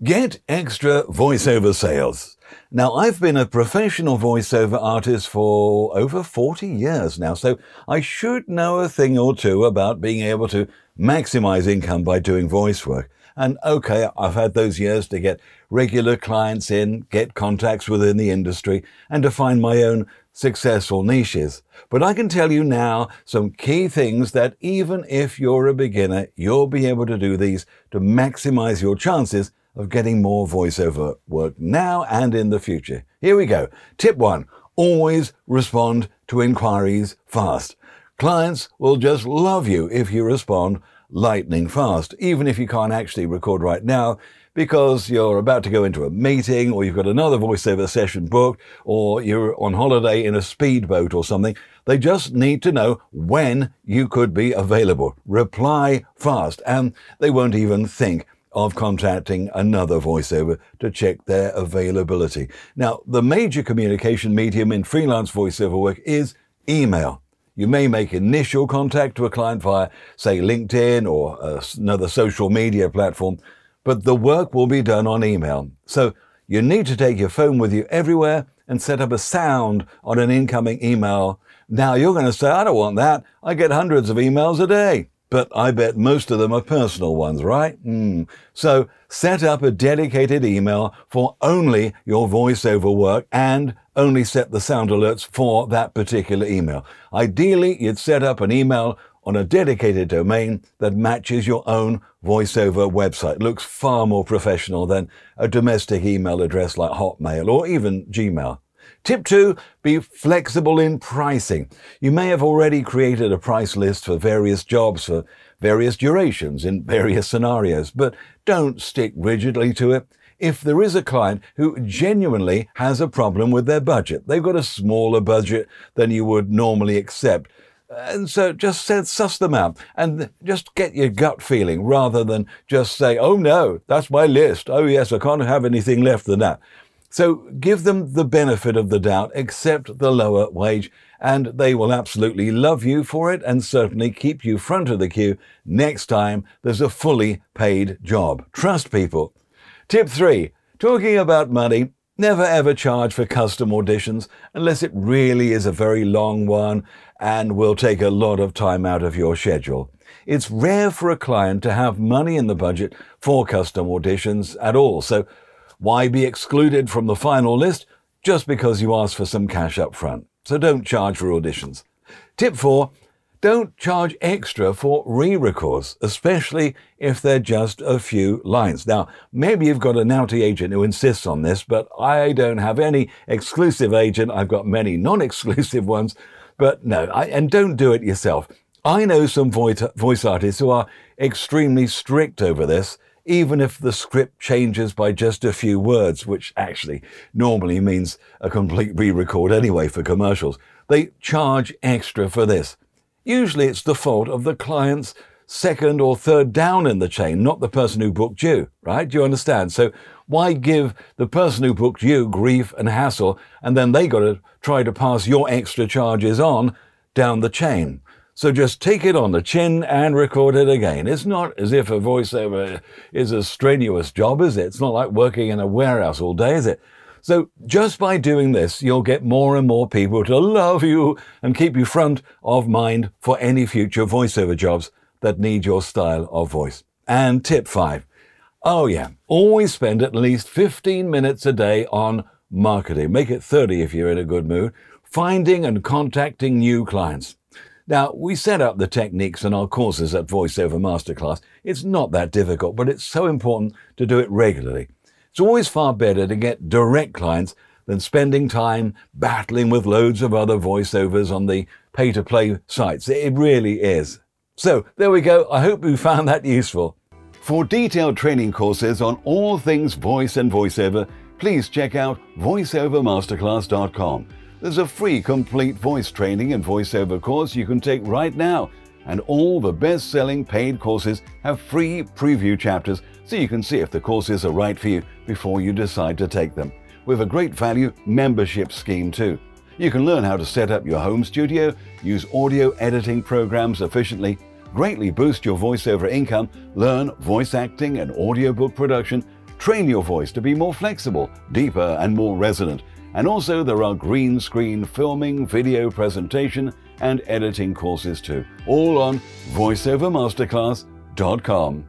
Get extra voiceover sales. Now, I've been a professional voiceover artist for over 40 years now, so I should know a thing or two about being able to maximize income by doing voice work. And okay, I've had those years to get regular clients in, get contacts within the industry, and to find my own successful niches. But I can tell you now some key things that even if you're a beginner, you'll be able to do these to maximize your chances of getting more voiceover work now and in the future. Here we go. Tip 1. Always respond to inquiries fast. Clients will just love you if you respond lightning fast, even if you can't actually record right now because you're about to go into a meeting or you've got another voiceover session booked or you're on holiday in a speedboat or something. They just need to know when you could be available. Reply fast, and they won't even think of contacting another voiceover to check their availability. Now, the major communication medium in freelance voiceover work is email. You may make initial contact to a client via, say, LinkedIn or another social media platform, but the work will be done on email. So you need to take your phone with you everywhere and set up a sound on an incoming email. Now, you're going to say, I don't want that. I get hundreds of emails a day. But I bet most of them are personal ones, right? So set up a dedicated email for only your voiceover work and only set the sound alerts for that particular email. Ideally, you'd set up an email on a dedicated domain that matches your own voiceover website. It looks far more professional than a domestic email address like Hotmail or even Gmail. Tip 2, be flexible in pricing. You may have already created a price list for various jobs for various durations in various scenarios, but don't stick rigidly to it. If there is a client who genuinely has a problem with their budget, they've got a smaller budget than you would normally accept, and so just suss them out and just get your gut feeling rather than just say, oh no, that's my list. Oh yes, I can't have anything less than that. So give them the benefit of the doubt, accept the lower wage, and they will absolutely love you for it and certainly keep you front of the queue next time there's a fully paid job. Trust people. Tip 3, talking about money, never ever charge for custom auditions unless it really is a very long one and will take a lot of time out of your schedule. It's rare for a client to have money in the budget for custom auditions at all, so why be excluded from the final list just because you asked for some cash up front? So don't charge for auditions. Tip 4, don't charge extra for re-records, especially if they're just a few lines. Now, maybe you've got an outie agent who insists on this, but I don't have any exclusive agent. I've got many non-exclusive ones, but no, and don't do it yourself. I know some voice artists who are extremely strict over this, even if the script changes by just a few words, which actually normally means a complete re-record anyway for commercials. They charge extra for this. Usually it's the fault of the client's second or third down in the chain, not the person who booked you, right? Do you understand? So why give the person who booked you grief and hassle, and then they got to try to pass your extra charges on down the chain? So just take it on the chin and record it again. It's not as if a voiceover is a strenuous job, is it? It's not like working in a warehouse all day, is it? So just by doing this, you'll get more and more people to love you and keep you front of mind for any future voiceover jobs that need your style of voice. And tip 5. Oh yeah, always spend at least 15 minutes a day on marketing. Make it 30 if you're in a good mood. Finding and contacting new clients. Now, we set up the techniques in our courses at Voiceover Masterclass. It's not that difficult, but it's so important to do it regularly. It's always far better to get direct clients than spending time battling with loads of other voiceovers on the pay-to-play sites. It really is. So, there we go. I hope you found that useful. For detailed training courses on all things voice and voiceover, please check out voiceovermasterclass.com. There's a free complete voice training and voiceover course you can take right now, and all the best-selling paid courses have free preview chapters so you can see if the courses are right for you before you decide to take them. We have a great value membership scheme too. You can learn how to set up your home studio, use audio editing programs efficiently, greatly boost your voiceover income, learn voice acting and audiobook production, train your voice to be more flexible, deeper and more resonant. And also there are green screen filming, video presentation and editing courses too, all on voiceovermasterclass.com.